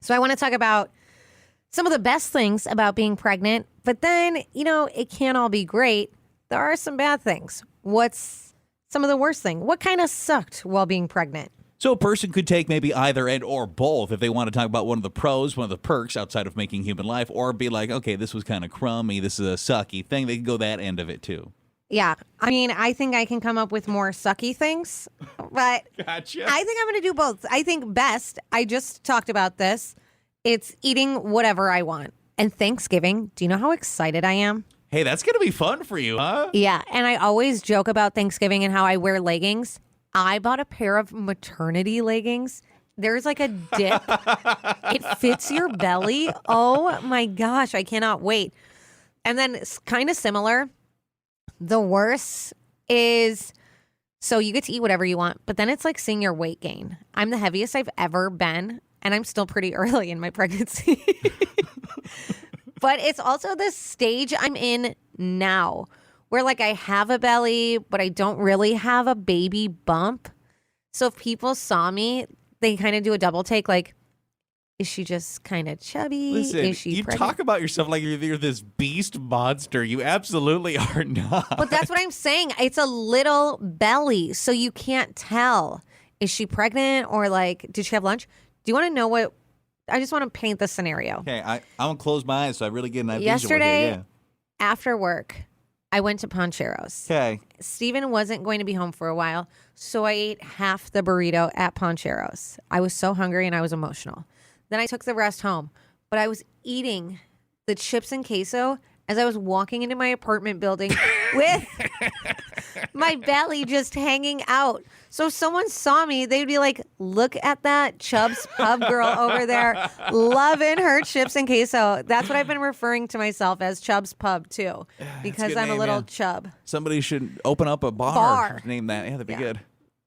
So I want to talk about some of the best things about being pregnant, but then, it can't all be great. There are some bad things. What's some of the worst thing? What kind of sucked while being pregnant? So a person could take maybe either end or both if they want to talk about one of the pros, one of the perks outside of making human life, or be like, okay, this was kind of crummy, this is a sucky thing. They can go that end of it too. Yeah. I mean, I think I can come up with more sucky things, but Gotcha. I think I'm going to do both. I think best, I just talked about this, it's eating whatever I want. And Thanksgiving, do you know how excited I am? Hey, that's going to be fun for you, huh? Yeah, and I always joke about Thanksgiving and how I wear leggings. I bought a pair of maternity leggings. There's like a dip. It fits your belly. Oh my gosh, I cannot wait. And then it's kind of similar. The worst is, so you get to eat whatever you want, but then it's like seeing your weight gain. I'm the heaviest I've ever been, and I'm still pretty early in my pregnancy. But it's also this stage I'm in now where like I have a belly, but I don't really have a baby bump. So if people saw me, they kind of do a double take like, is she just kind of chubby? Listen, is she you pregnant? talk about yourself like you're this beast monster. You absolutely are not. But that's what I'm saying. It's a little belly, so you can't tell. Is she pregnant or like, did she have lunch? Do you want to know what? I just want to paint the scenario. Okay, I'm going to close my eyes so I really get an idea. Yesterday, after work, I went to Poncheros. Okay. Steven wasn't going to be home for a while, so I ate half the burrito at Poncheros. I was so hungry and I was emotional. Then I took the rest home, but I was eating the chips and queso as I was walking into my apartment building with my belly just hanging out. So if someone saw me, they'd be like, look at that Chubb's Pub girl over there loving her chips and queso. That's what I've been referring to myself as, Chubb's Pub, too, because I'm a little chub. Somebody should open up a bar. Name that. Yeah, that'd be good.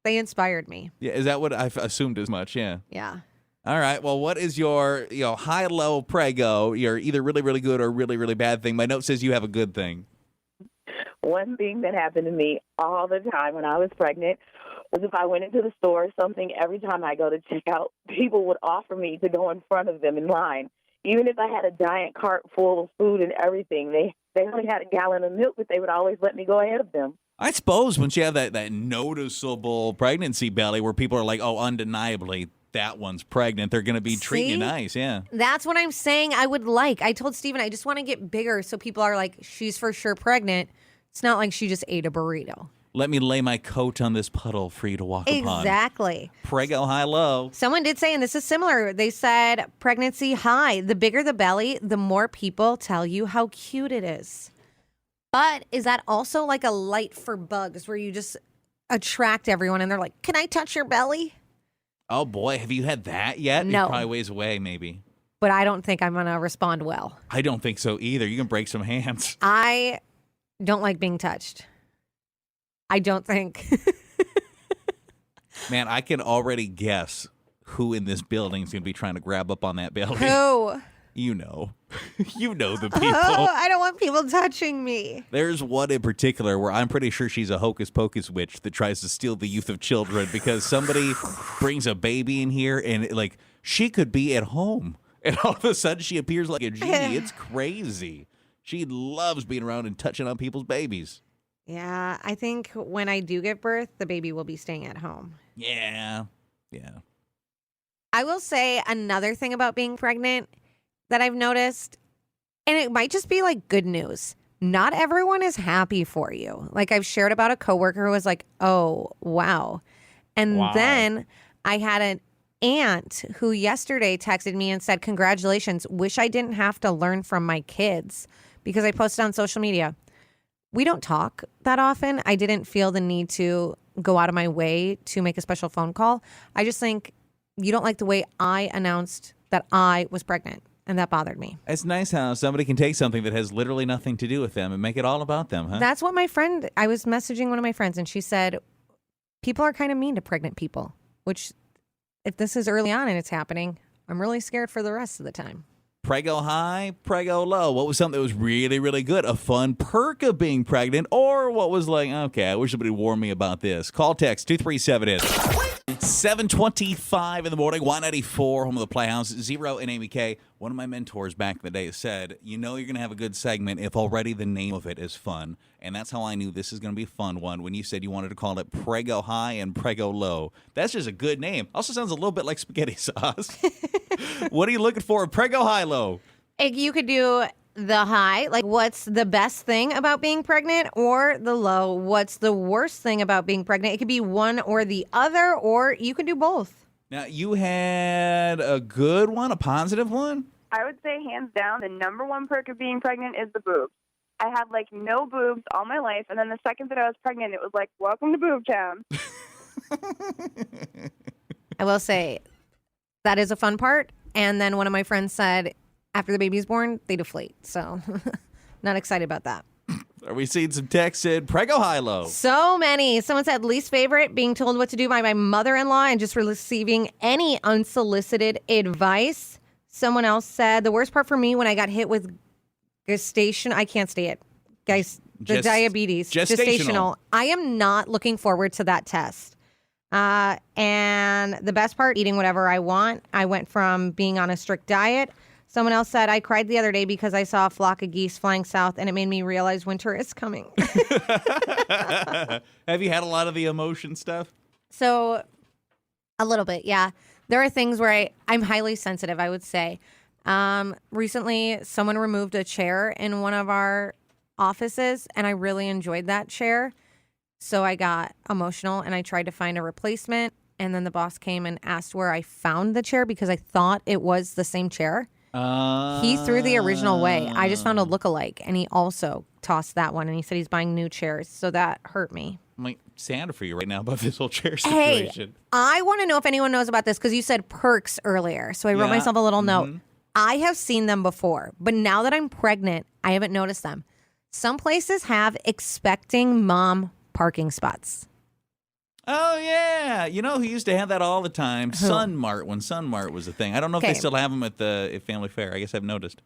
They inspired me. Yeah, is that what I've assumed as much? Yeah. Yeah. All right. Well, what is your high-low Prego? Your either really, really good or really, really bad thing. My note says you have a good thing. One thing that happened to me all the time when I was pregnant was if I went into the store or something, every time I go to check out, people would offer me to go in front of them in line. Even if I had a giant cart full of food and everything, they only had a gallon of milk, but they would always let me go ahead of them. I suppose once you have that noticeable pregnancy belly where people are like, oh, undeniably, that one's pregnant, they're going to be treating you nice, yeah. That's what I'm saying I would like. I told Steven, I just want to get bigger so people are like, she's for sure pregnant. It's not like she just ate a burrito. Let me lay my coat on this puddle for you to walk upon. Exactly. Prego high-low. Someone did say, and this is similar, they said pregnancy high. The bigger the belly, the more people tell you how cute it is. But is that also like a light for bugs where you just attract everyone and they're like, can I touch your belly? Oh, boy. Have you had that yet? No. It probably ways away, maybe. But I don't think I'm going to respond well. I don't think so either. You can break some hands. I don't like being touched. I don't think. Man, I can already guess who in this building is going to be trying to grab up on that belly. Who? You know. You know the people. Oh, I don't want people touching me. There's one in particular where I'm pretty sure she's a hocus pocus witch that tries to steal the youth of children because somebody brings a baby in here and like she could be at home and all of a sudden she appears like a genie. It's crazy. She loves being around and touching on people's babies. Yeah, I think when I do give birth, the baby will be staying at home. Yeah. I will say another thing about being pregnant that I've noticed, and it might just be like good news. Not everyone is happy for you. Like I've shared about a coworker who was like, oh, wow. And then I had an aunt who yesterday texted me and said, congratulations. Wish I didn't have to learn from my kids because I posted on social media. We don't talk that often. I didn't feel the need to go out of my way to make a special phone call. I just think you don't like the way I announced that I was pregnant. And that bothered me. It's nice how somebody can take something that has literally nothing to do with them and make it all about them, huh? That's what I was messaging one of my friends and she said, people are kind of mean to pregnant people, which if this is early on and it's happening, I'm really scared for the rest of the time. Prego high, Prego low. What was something that was really, really good? A fun perk of being pregnant, or what was like, okay, I wish somebody warned me about this. Call text 237-IS. 7:25 in the morning, 194, home of the Playhouse, Zero and Amy K. One of my mentors back in the day said, you know you're going to have a good segment if already the name of it is fun. And that's how I knew this is going to be a fun one when you said you wanted to call it Preggo High and Preggo Low. That's just a good name. Also sounds a little bit like spaghetti sauce. What are you looking for? Preggo High Low. You could do the high, like what's the best thing about being pregnant, or the low, what's the worst thing about being pregnant. It could be one or the other, or you could do both. Now, you had a good one, a positive one? I would say hands down, the number one perk of being pregnant is the boobs. I had like no boobs all my life, and then the second that I was pregnant, it was like, welcome to Boob Town. I will say that is a fun part. And then one of my friends said, after the baby's born, they deflate. So not excited about that. Are we seeing some texts in Preggo High Low? So many. Someone said least favorite, being told what to do by my mother-in-law and just receiving any unsolicited advice. Someone else said the worst part for me when I got hit with gestation. I can't say it. Guys, the diabetes. Gestational. I am not looking forward to that test. And the best part, eating whatever I want. I went from being on a strict diet. Someone else said, I cried the other day because I saw a flock of geese flying south, and it made me realize winter is coming. Have you had a lot of the emotion stuff? So, a little bit, yeah. There are things where I'm highly sensitive, I would say. Recently, someone removed a chair in one of our offices, and I really enjoyed that chair. So I got emotional, and I tried to find a replacement. And then the boss came and asked where I found the chair because I thought it was the same chair. He threw the original away. I just found a lookalike, and he also tossed that one, and he said he's buying new chairs. So that hurt me. I'm like sad for you right now about this whole chair situation. Hey, I want to know if anyone knows about this because you said perks earlier. So I wrote myself a little note. I have seen them before, but now that I'm pregnant, I haven't noticed them. Some places have expecting mom parking spots. Oh, yeah. You know who used to have that all the time? Who? Sunmart, when Sunmart was a thing. I don't know if they still have them at Family Fair. I guess I've noticed.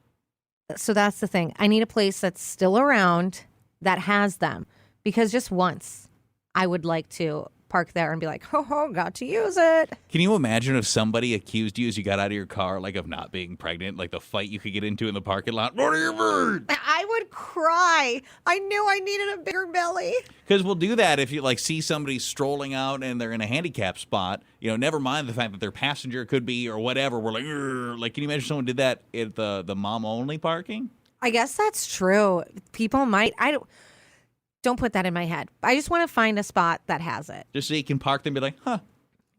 So that's the thing. I need a place that's still around that has them. Because just once, I would like to park there and be like, got to use it. Can you imagine if somebody accused you as you got out of your car, like, of not being pregnant? Like the fight you could get into in the parking lot? What are your birds? I would cry. I knew I needed a bigger belly. Because we'll do that if you like see somebody strolling out and they're in a handicap spot. You know, never mind the fact that their passenger could be or whatever. We're like, "Urgh." Like, can you imagine someone did that at the mom only parking? I guess that's true. People might. Don't put that in my head. I just want to find a spot that has it. Just so you can park there and be like, huh.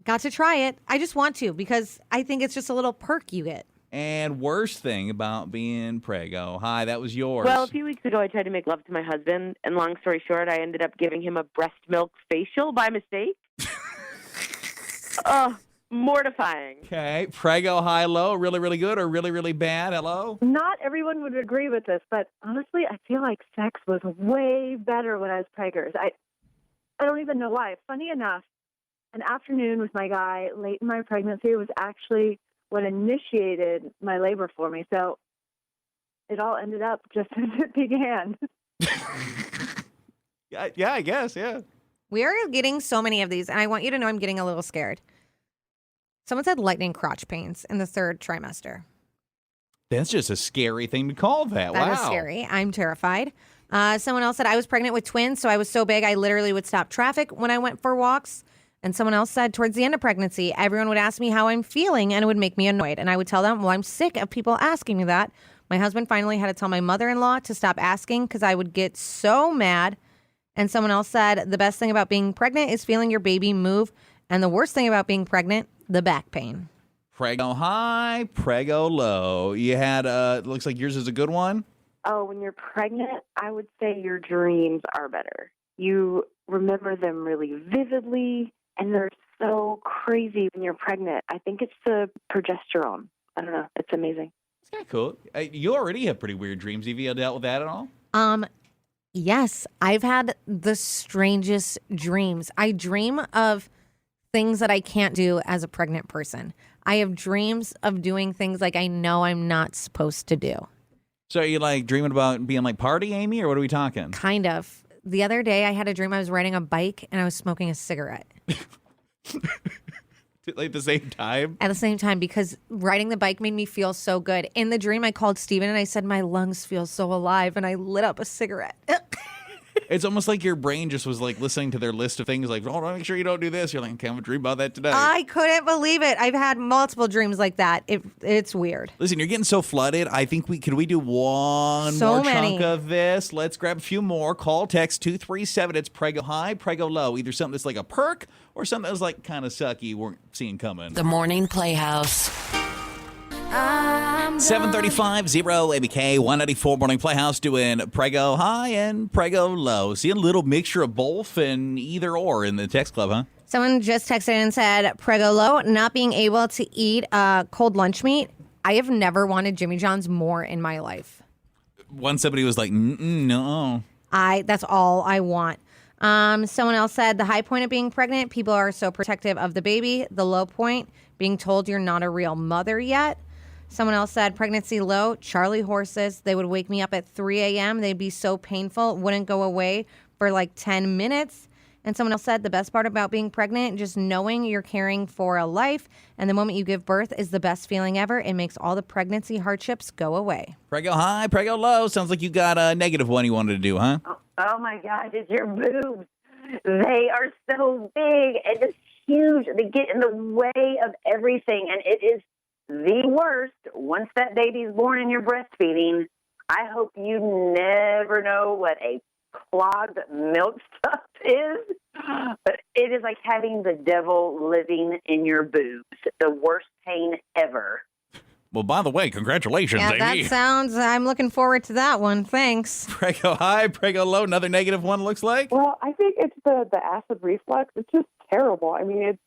Got to try it. I just want to because I think it's just a little perk you get. And worst thing about being preggo. Hi, that was yours. Well, a few weeks ago, I tried to make love to my husband, and long story short, I ended up giving him a breast milk facial by mistake. Oh, mortifying. Okay, preggo high low, really, really good or really, really bad? Hello? Not everyone would agree with this, but honestly, I feel like sex was way better when I was preggers. I don't even know why. Funny enough, an afternoon with my guy late in my pregnancy was actually what initiated my labor for me. So it all ended up just as it began. Yeah, I guess, yeah. We are getting so many of these, and I want you to know I'm getting a little scared. Someone said lightning crotch pains in the third trimester. That's just a scary thing to call that. That wow. is scary. I'm terrified. Someone else said I was pregnant with twins, so I was so big I literally would stop traffic when I went for walks. And someone else said towards the end of pregnancy, everyone would ask me how I'm feeling, and it would make me annoyed. And I would tell them, well, I'm sick of people asking me that. My husband finally had to tell my mother-in-law to stop asking because I would get so mad. And someone else said the best thing about being pregnant is feeling your baby move. And the worst thing about being pregnant, the back pain. Preggo high, preggo low. You had, looks like yours is a good one. Oh, when you're pregnant, I would say your dreams are better. You remember them really vividly, and they're so crazy when you're pregnant. I think it's the progesterone. I don't know. It's amazing. It's kind of cool. You already have pretty weird dreams. Have you dealt with that at all? Yes, I've had the strangest dreams. I dream of things that I can't do as a pregnant person. I have dreams of doing things like I know I'm not supposed to do. So are you like dreaming about being like party Amy, or what are we talking? Kind of. The other day I had a dream I was riding a bike and I was smoking a cigarette. Like at the same time? At the same time, because riding the bike made me feel so good. In the dream, I called Steven and I said, my lungs feel so alive. And I lit up a cigarette. It's almost like your brain just was like listening to their list of things like, oh, make sure you don't do this. You're like, okay, I'm going to dream about that today. I couldn't believe it. I've had multiple dreams like that. It's weird. Listen, you're getting so flooded. I think could we do one So more many. chunk of this? Let's grab a few more. Call, text 237. It's Prego high, Prego low. Either something that's like a perk or something that's like kind of sucky you weren't seeing coming. The Morning Playhouse. 735 ABK 194 Morning Playhouse doing Prego high and Prego low. See a little mixture of both and either or in the text club, huh? Someone just texted and said, Prego low, not being able to eat cold lunch meat. I have never wanted Jimmy John's more in my life. Once somebody was like, no. That's all I want. Someone else said, the high point of being pregnant, people are so protective of the baby. The low point, being told you're not a real mother yet. Someone else said, pregnancy low, Charlie horses. They would wake me up at 3 a.m. They'd be so painful, wouldn't go away for like 10 minutes. And someone else said, the best part about being pregnant, just knowing you're caring for a life. And the moment you give birth is the best feeling ever. It makes all the pregnancy hardships go away. Prego high, Prego low. Sounds like you got a negative one you wanted to do, huh? Oh my God, it's your boobs. They are so big and just huge. They get in the way of everything, and it is the worst once that baby's born and you're breastfeeding. I hope you never know what a clogged milk stuff is, but it is like having the devil living in your boobs. The worst pain ever. Well, by the way, congratulations, Yeah, Amy. that sounds, I'm looking forward to that one. Thanks. Prego high, Prego low. Another negative one looks like. Well, I think it's the acid reflux. It's just terrible. I mean, it's,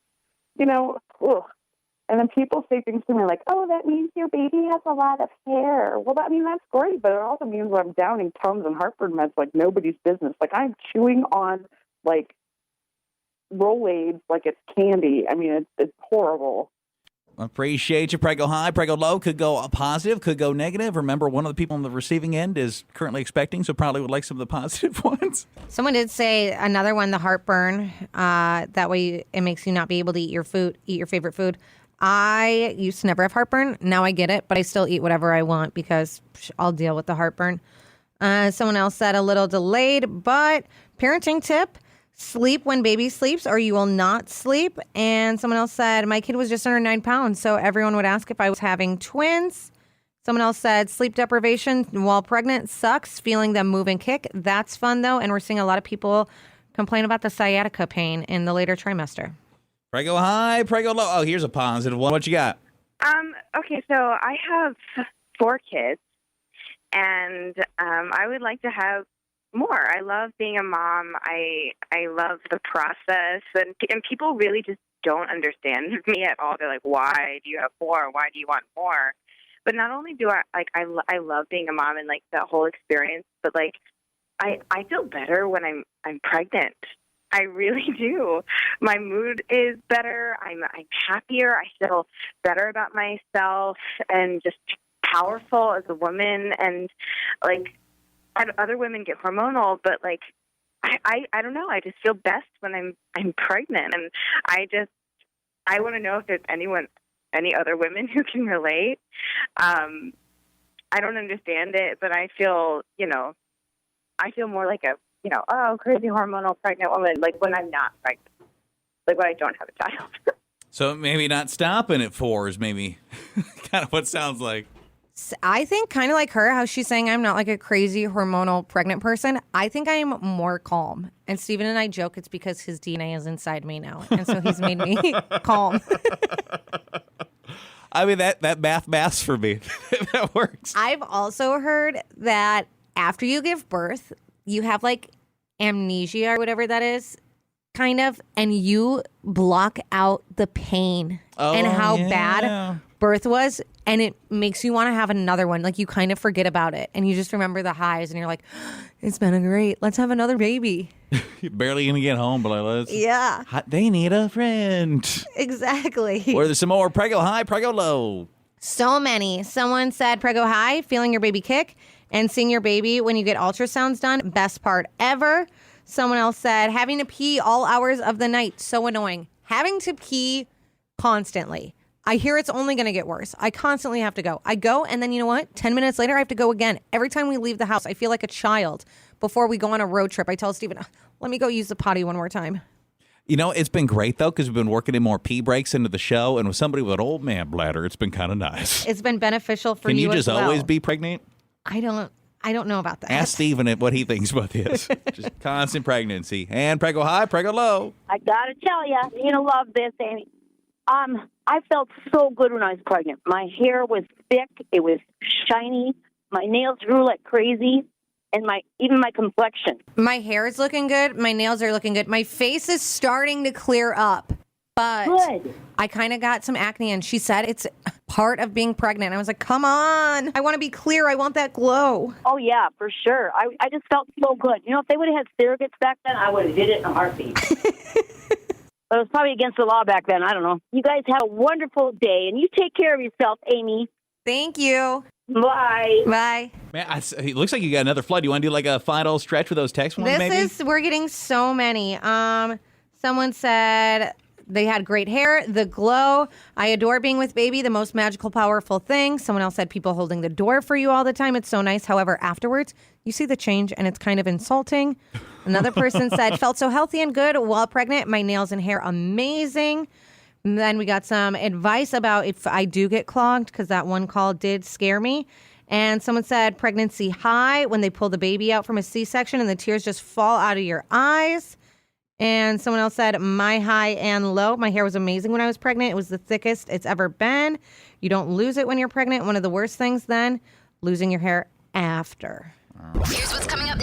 ugh. And then people say things to me like, oh, that means your baby has a lot of hair. Well, that's great, but it also means that I'm downing Tums and heartburn meds like nobody's business. Like I'm chewing on, like, Rolaids like it's candy. I mean, it's horrible. Appreciate you. Prego high, Prego low. Could go positive, could go negative. Remember, one of the people on the receiving end is currently expecting, so probably would like some of the positive ones. Someone did say another one, the heartburn. That way it makes you not be able to eat your favorite food. I used to never have heartburn. Now I get it, but I still eat whatever I want because I'll deal with the heartburn. Someone else said a little delayed, but parenting tip, sleep when baby sleeps or you will not sleep. And someone else said, my kid was just under 9 pounds, so everyone would ask if I was having twins. Someone else said, sleep deprivation while pregnant sucks, feeling them move and kick. That's fun, though, and we're seeing a lot of people complain about the sciatica pain in the later trimester. Prego high, Prego low. Oh, here's a positive one. What you got? Okay, so I have 4 kids, and I would like to have more. I love being a mom. I love the process, and people really just don't understand me at all. They're like, why do you have 4? Why do you want more? But not only do I love being a mom and like the whole experience, but like I feel better when I'm pregnant. I really do. My mood is better. I'm happier. I feel better about myself and just powerful as a woman. And like other women get hormonal, but like I don't know. I just feel best when I'm pregnant, and I want to know if there's any other women who can relate. I don't understand it, but I feel more like a crazy hormonal pregnant woman, like when I'm not pregnant, like when I don't have a child. So maybe not stopping at 4 is maybe kind of what it sounds like. I think kind of like her, how she's saying I'm not like a crazy hormonal pregnant person. I think I am more calm. And Steven and I joke it's because his DNA is inside me now. And so he's made me calm. I mean, that maths for me. That works. I've also heard that after you give birth, you have like amnesia or whatever that is, kind of, and you block out the pain and how bad birth was, and it makes you want to have another one. Like you kind of forget about it, and you just remember the highs, and you're like, it's been great. Let's have another baby. You're barely going to get home, but let's. Yeah. They need a friend. Exactly. Or there's some more Prego high, Prego low. So many. Someone said Prego high, feeling your baby kick, and seeing your baby when you get ultrasounds done. Best part ever. Someone else said having to pee all hours of the night. So annoying. having to pee constantly. I hear it's only going to get worse. I constantly have to go. I go, and then you know what? 10 minutes later, I have to go again. Every time we leave the house, I feel like a child. Before we go on a road trip, I tell Steven, let me go use the potty one more time. You know, it's been great, though, because we've been working in more pee breaks into the show. And with somebody with an old man bladder, it's been kind of nice. It's been beneficial for Can you as just well. always be pregnant? I don't know about that. Ask Steven what he thinks about this. Just constant pregnancy. And Preggo high, Preggo low. I gotta tell you, you're gonna love this, Amy. I felt so good when I was pregnant. My hair was thick, it was shiny, my nails grew like crazy, and even my complexion. My hair is looking good. My nails are looking good. My face is starting to clear up. But Good. I kind of got some acne, and she said it's part of being pregnant. I was like, come on. I want to be clear. I want that glow. Oh yeah, for sure. I just felt so good. You know, if they would have had surrogates back then, I would have did it in a heartbeat. But it was probably against the law back then. I don't know. You guys have a wonderful day, and you take care of yourself, Amy. Thank you. Bye. Bye. Man, it looks like you got another flood. You want to do like a final stretch with those text ones, maybe? We're getting so many. Someone said they had great hair, the glow. I adore being with baby, the most magical, powerful thing. Someone else said people holding the door for you all the time. It's so nice. However, afterwards, you see the change and it's kind of insulting. Another person said, felt so healthy and good while pregnant. My nails and hair, amazing. And then we got some advice about if I do get clogged, because that one call did scare me. And someone said pregnancy high when they pull the baby out from a C-section and the tears just fall out of your eyes. And someone else said my high and low. My hair was amazing when I was pregnant. It was the thickest it's ever been. You don't lose it when you're pregnant. One of the worst things then, losing your hair after. Here's what's coming up